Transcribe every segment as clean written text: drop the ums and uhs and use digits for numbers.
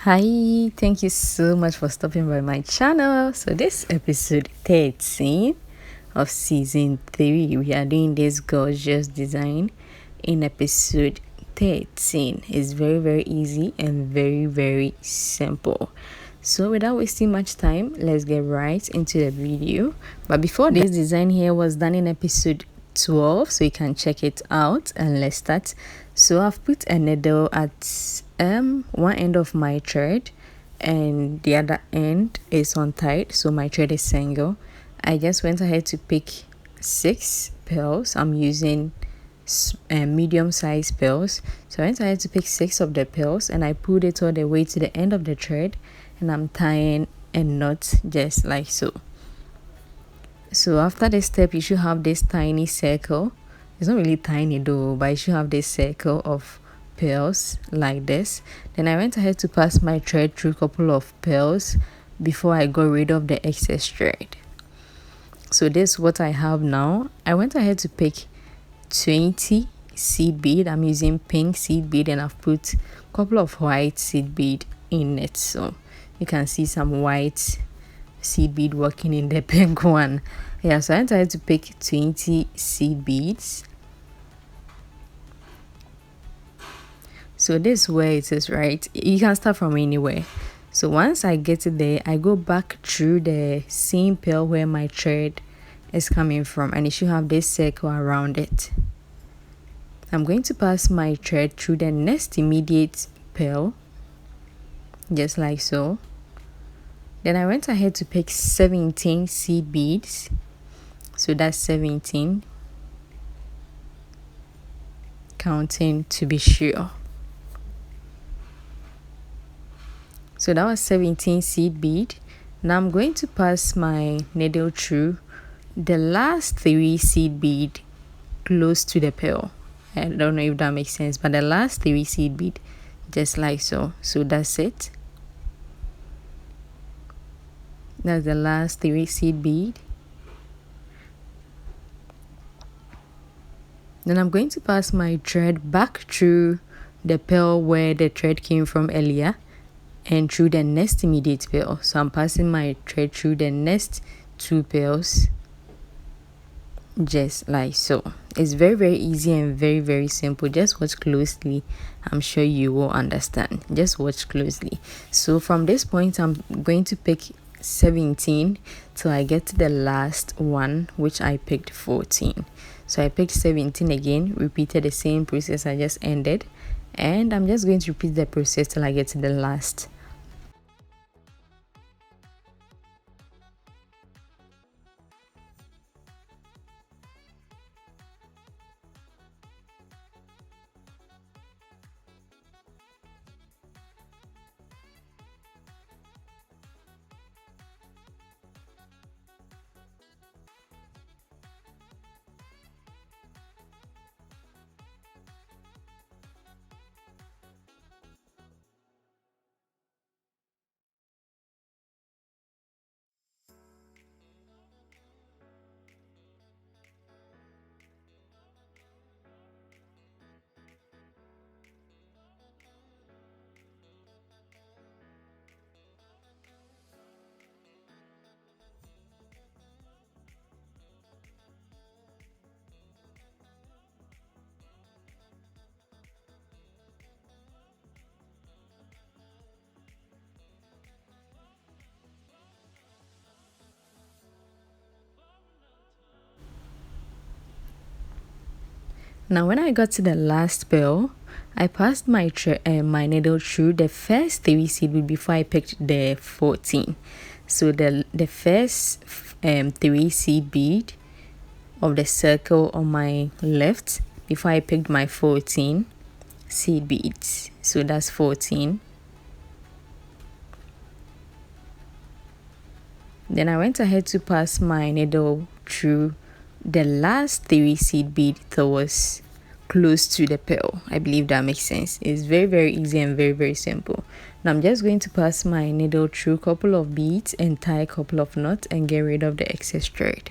Hi, thank you so much for stopping by my channel. So this episode 13 of season 3, we are doing this gorgeous design in episode 13. It's very easy and very simple. So without wasting much time, let's get right into the video. But before this design here was done in episode 12, so you can check it out, and let's start. So I've put a needle at one end of my thread and the other end is untied, so my thread is single. I just went ahead to pick 6 pearls. I'm using medium sized pearls, so I went ahead to pick 6 of the pearls and I pulled it all the way to the end of the thread, and I'm tying a knot just like so. So after this step, you should have this tiny circle. It's not really tiny though, but you should have this circle of pearls like this. Then I went ahead to pass my thread through a couple of pearls before I got rid of the excess thread. So this is what I have now. I went ahead to pick 20 seed bead. I'm using pink seed bead and I've put a couple of white seed bead in it, so you can see some white seed bead working in the pink one. Yeah, so I decided to pick 20 seed beads. So this is where it is, right? You can start from anywhere. So once I get it there, I go back through the same pearl where my thread is coming from, and it should have this circle around it. I'm going to pass my thread through the next immediate pearl, just like so. Then I went ahead to pick 17 seed beads. So that's 17, counting to be sure. So that was 17 seed bead. Now I'm going to pass my needle through the last 3 seed bead close to the pearl. I don't know if that makes sense, but the last 3 seed bead, just like so. So that's it. That's the last 3 seed bead. Then I'm going to pass my thread back through the pearl where the thread came from earlier and through the next immediate pearl. So I'm passing my thread through the next 2 pearls, just like so. It's very easy and very simple. Just watch closely. I'm sure you will understand. Just watch closely. So from this point, I'm going to pick 17 till I get to the last one, which I picked 14. So I picked 17 again, repeated the same process I just ended, and I'm just going to repeat the process till I get to the last. Now when I got to the last pearl, I passed my needle through the first 3 seed bead before I picked the 14. So the first 3 seed bead of the circle on my left before I picked my 14 seed beads. So that's 14. Then I went ahead to pass my needle through the last 3 seed bead towards close to the pearl. I believe that makes sense. It's very easy and very simple. Now I'm just going to pass my needle through a couple of beads and tie a couple of knots and get rid of the excess thread.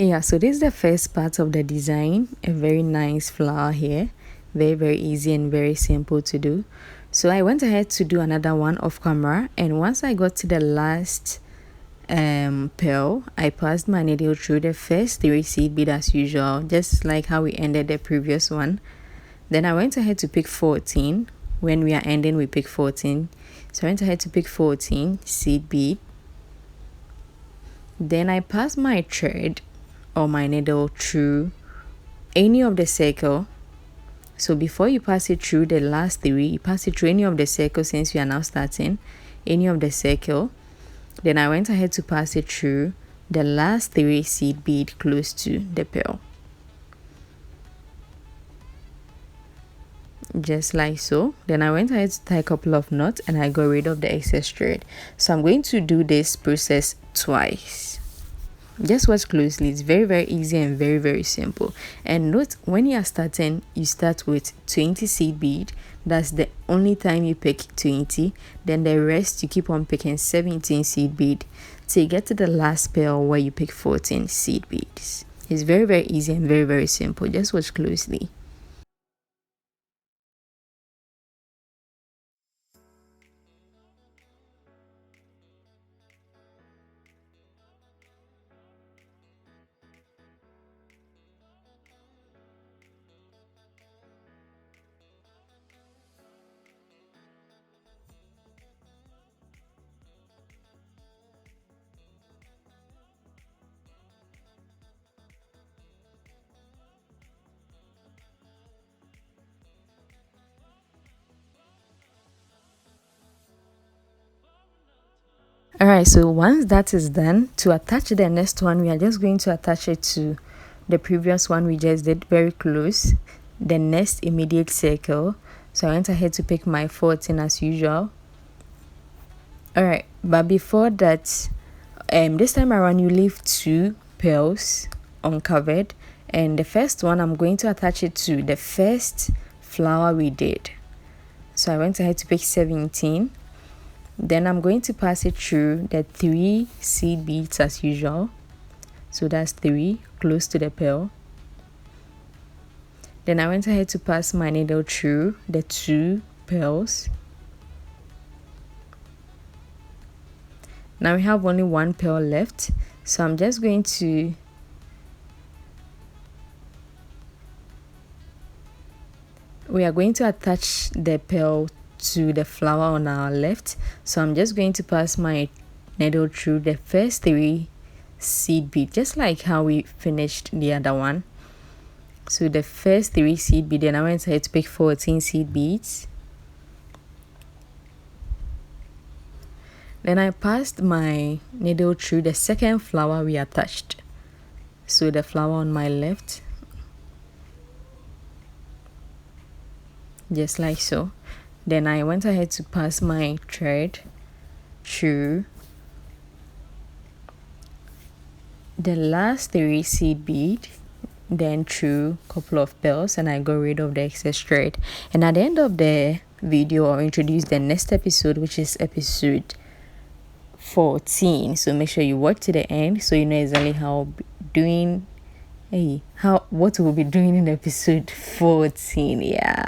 Yeah, so this is the first part of the design. A very nice flower here, very easy and very simple to do. So I went ahead to do another one off camera, and once I got to the last pearl, I passed my needle through the first 3 seed bead as usual, just like how we ended the previous one. Then I went ahead to pick 14. When we are ending, we pick 14. So I went ahead to pick 14 seed bead. Then I passed my thread or my needle through any of the circle. So before you pass it through the last 3, you pass it through any of the circle, since we are now starting any of the circle. Then I went ahead to pass it through the last 3 seed bead close to the pearl, just like so. Then I went ahead to tie a couple of knots and I got rid of the excess thread. So I'm going to do this process twice. Just watch closely. It's very easy and very simple. And note, when you are starting, you start with 20 seed bead. That's the only time you pick 20. Then the rest you keep on picking 17 seed bead till you get to the last pearl where you pick 14 seed beads. It's very easy and very simple. Just watch closely. Alright, so once that is done, to attach the next one, we are just going to attach it to the previous one we just did, very close, the next immediate circle. So I went ahead to pick my 14 as usual. Alright, but before that, this time around you leave 2 pearls uncovered, and the first one I'm going to attach it to the first flower we did. So I went ahead to pick 17. Then I'm going to pass it through the 3 seed beads as usual. So that's 3 close to the pearl. Then I went ahead to pass my needle through the 2 pearls. Now we have only 1 pearl left, so I'm just going to attach the pearl to the flower on our left. So I'm just going to pass my needle through the first 3 seed bead, just like how we finished the other one. So the first 3 seed bead, then I went ahead to pick 14 seed beads. Then I passed my needle through the second flower we attached, so the flower on my left, just like so. Then I went ahead to pass my thread through the last 3 seed bead, then through a couple of pearls, and I got rid of the excess thread. And at the end of the video, I'll introduce the next episode, which is episode 14. So make sure you watch to the end so you know exactly what we'll be doing in episode 14. Yeah.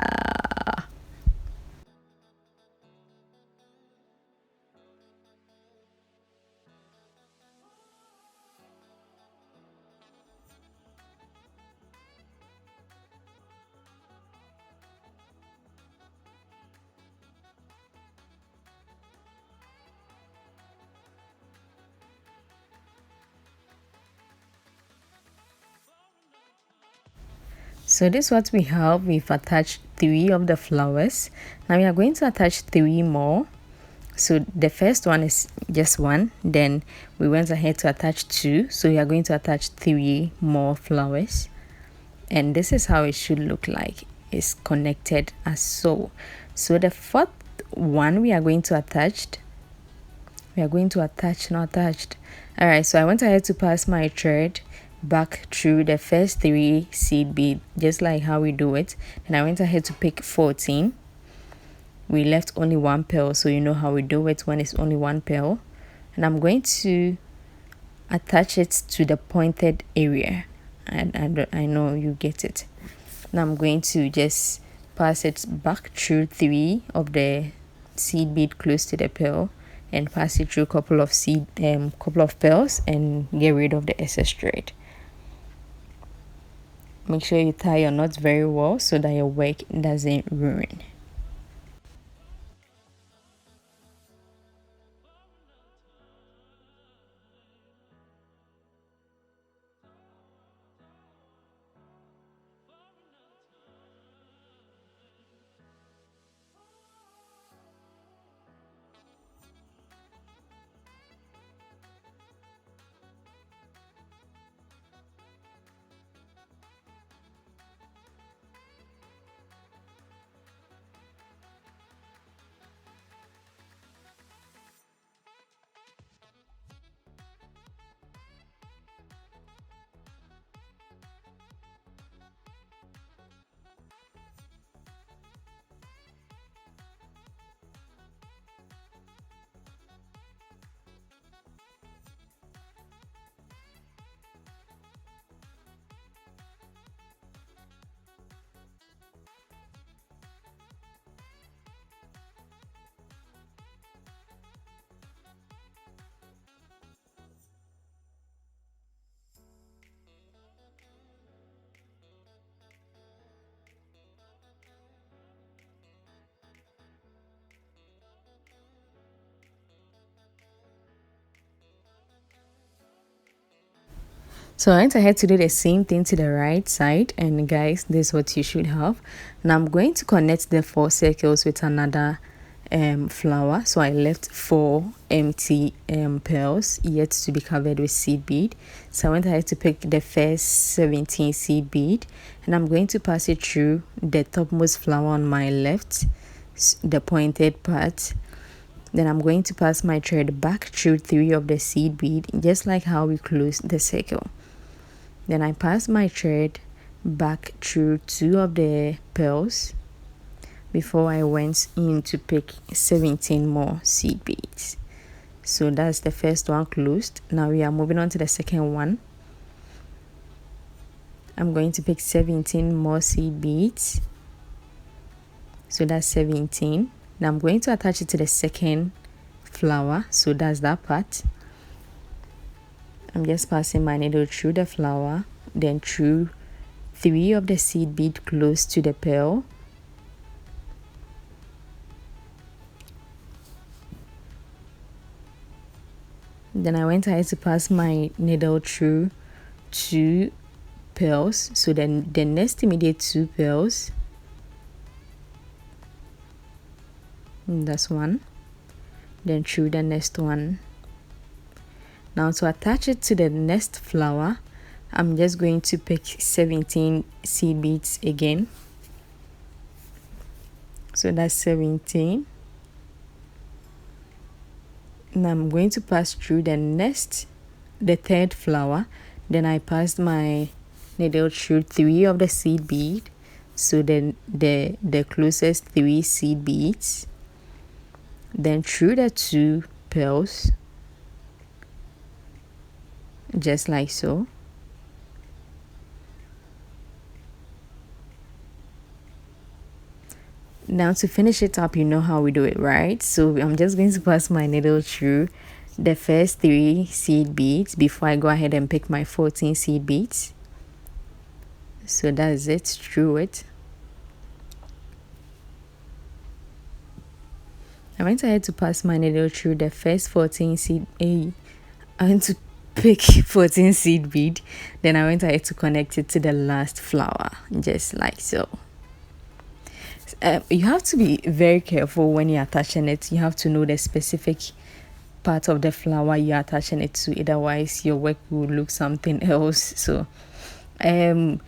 So this is what we have. We've attached 3 of the flowers. Now we are going to attach 3 more. So the first one is just 1. Then we went ahead to attach 2. So we are going to attach 3 more flowers. And this is how it should look like. It's connected as so. So the 4th one we are going to attach. Not attached. Alright, so I went ahead to pass my thread back through the first 3 seed bead, just like how we do it. And I went ahead to pick 14. We left only 1 pearl, so you know how we do it when it's only 1 pearl. And I'm going to attach it to the pointed area, and I know you get it. Now I'm going to just pass it back through 3 of the seed bead close to the pearl, and pass it through a couple of pearls, and get rid of the excess thread. Make sure you tie your knots very well so that your work doesn't ruin. So I went ahead to do the same thing to the right side, and guys, this is what you should have. Now I'm going to connect the 4 circles with another flower. So I left 4 empty pearls yet to be covered with seed bead. So I went ahead to pick the first 17 seed bead, and I'm going to pass it through the topmost flower on my left, the pointed part. Then I'm going to pass my thread back through 3 of the seed bead, just like how we closed the circle. Then I pass my thread back through 2 of the pearls before I went in to pick 17 more seed beads. So that's the first one closed. Now we are moving on to the second one. I'm going to pick 17 more seed beads. So that's 17. Now I'm going to attach it to the second flower. So that's that part. I'm just passing my needle through the flower, then through 3 of the seed bead close to the pearl. Then I went ahead to pass my needle through 2 pearls. So then the next immediate 2 pearls. That's one. Then through the next one. Now to attach it to the next flower, I'm just going to pick 17 seed beads again. So that's 17. Now I'm going to pass through the third flower. Then I passed my needle through 3 of the seed bead. So then the closest 3 seed beads. Then through the 2 pearls, just like so. Now to finish it up, you know how we do it, right? So I'm just going to pass my needle through the first 3 seed beads before I go ahead and pick my 14 seed beads. So that's it, through it. I went ahead to pass my needle through the first 14 seed. I went to pick 14 seed bead, then I went ahead to connect it to the last flower, just like so. You have to be very careful when you're attaching it. You have to know the specific part of the flower you're attaching it to, otherwise your work will look something else. So it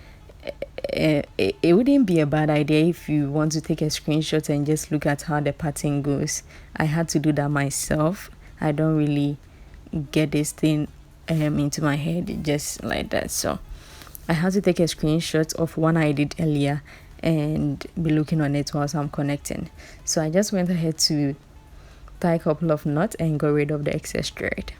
wouldn't be a bad idea if you want to take a screenshot and just look at how the pattern goes. I had to do that myself. I don't really get this thing into my head just like that, so I had to take a screenshot of one I did earlier and be looking on it whilst I'm connecting. So I just went ahead to tie a couple of knots and got rid of the excess thread.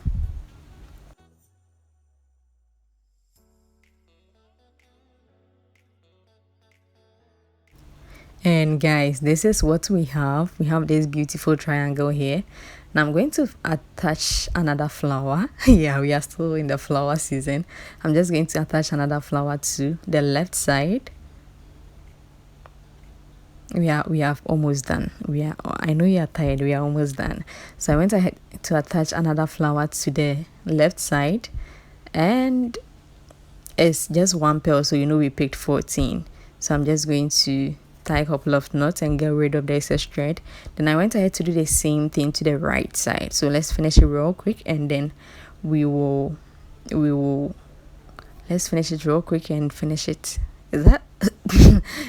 And guys, this is what we have. We have this beautiful triangle here. Now I'm going to attach another flower. Yeah, we are still in the flower season. I'm just going to attach another flower to the left side. We have almost done. I know you are tired. We are almost done. So I went ahead to attach another flower to the left side, and it's just one pearl, so you know we picked 14. So I'm just going to tie a couple of knots and get rid of the excess thread. Then I went ahead to do the same thing to the right side. So let's finish it real quick, and then we will let's finish it real quick and finish it. Is that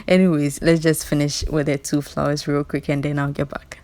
anyways, let's just finish with the 2 flowers real quick, and then I'll get back.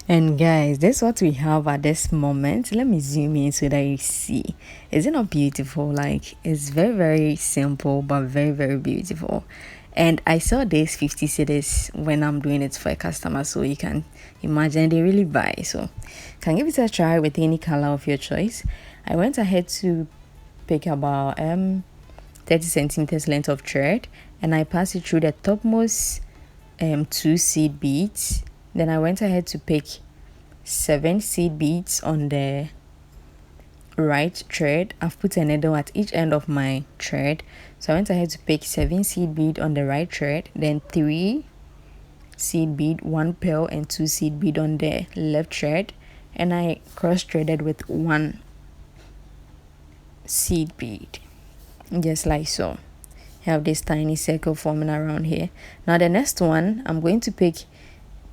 And guys, this is what we have at this moment. Let me zoom in so that you see. Is it not beautiful? Like, it's very, very simple, but very, very beautiful. And I saw this 50 cedis when I'm doing it for a customer, so you can imagine they really buy. So can give it a try with any color of your choice. I went ahead to pick about 30 centimeters length of thread, and I passed it through the topmost 2 seed beads. Then I went ahead to pick 7 seed beads on the right thread. I've put a needle at each end of my thread, so I went ahead to pick 7 seed bead on the right thread, then 3 seed bead, 1 pearl, and 2 seed bead on the left thread, and I cross threaded with 1 seed bead, just like so. Have this tiny circle forming around here. Now the next one, I'm going to pick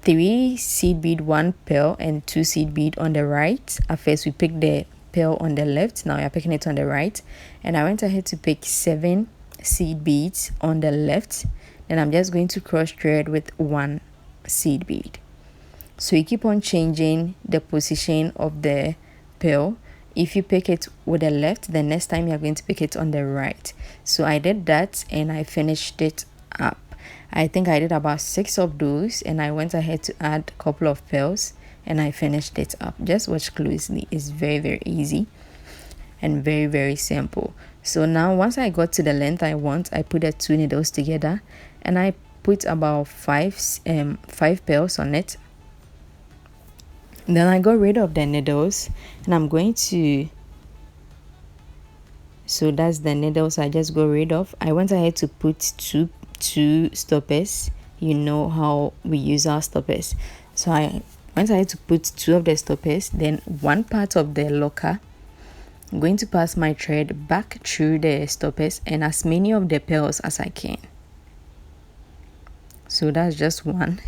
3 seed bead, 1 pearl, and 2 seed bead on the right. At first we picked the pearl on the left, now we are picking it on the right, and I went ahead to pick 7 seed beads on the left. Then I'm just going to cross thread with 1 seed bead. So you keep on changing the position of the pearl. If you pick it with the left, the next time you're going to pick it on the right. So I did that and I finished it up. I think I did about 6 of those, and I went ahead to add a couple of pearls and I finished it up. Just watch closely. It's very, very easy and very, very simple. So now once I got to the length I want, I put the 2 needles together and I put about 5 pearls on it. Then I got rid of the needles, and I'm going to, so that's the needles I just got rid of. I went ahead to put two stoppers. You know how we use our stoppers. So I went ahead to put 2 of the stoppers, then 1 part of the locker. I'm going to pass my thread back through the stoppers and as many of the pearls as I can. So that's just 1.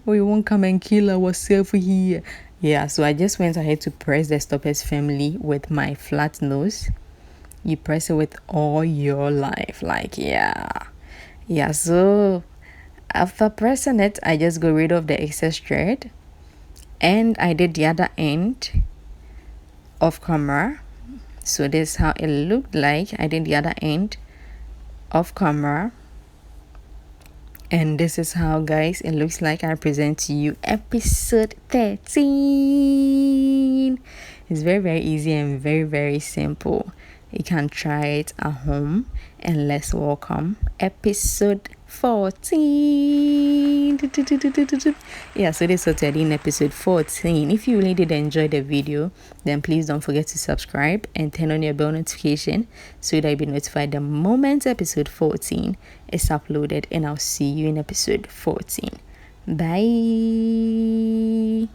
We won't come and kill ourselves here. Yeah, so I just went ahead to press the stoppers firmly with my flat nose. You press it with all your life, like, yeah. So after pressing it, I just got rid of the excess thread, and I did the other end off camera. So this is how it looked like. I did the other end off camera, and this is how, guys, it looks like. I present to you episode 13. It's very, very easy and very, very simple. You can try it at home, and let's welcome episode 14. Yeah, so this is in episode 14. If you really did enjoy the video, then please don't forget to subscribe and turn on your bell notification so that you'll be notified the moment episode 14 is uploaded, and I'll see you in episode 14. Bye.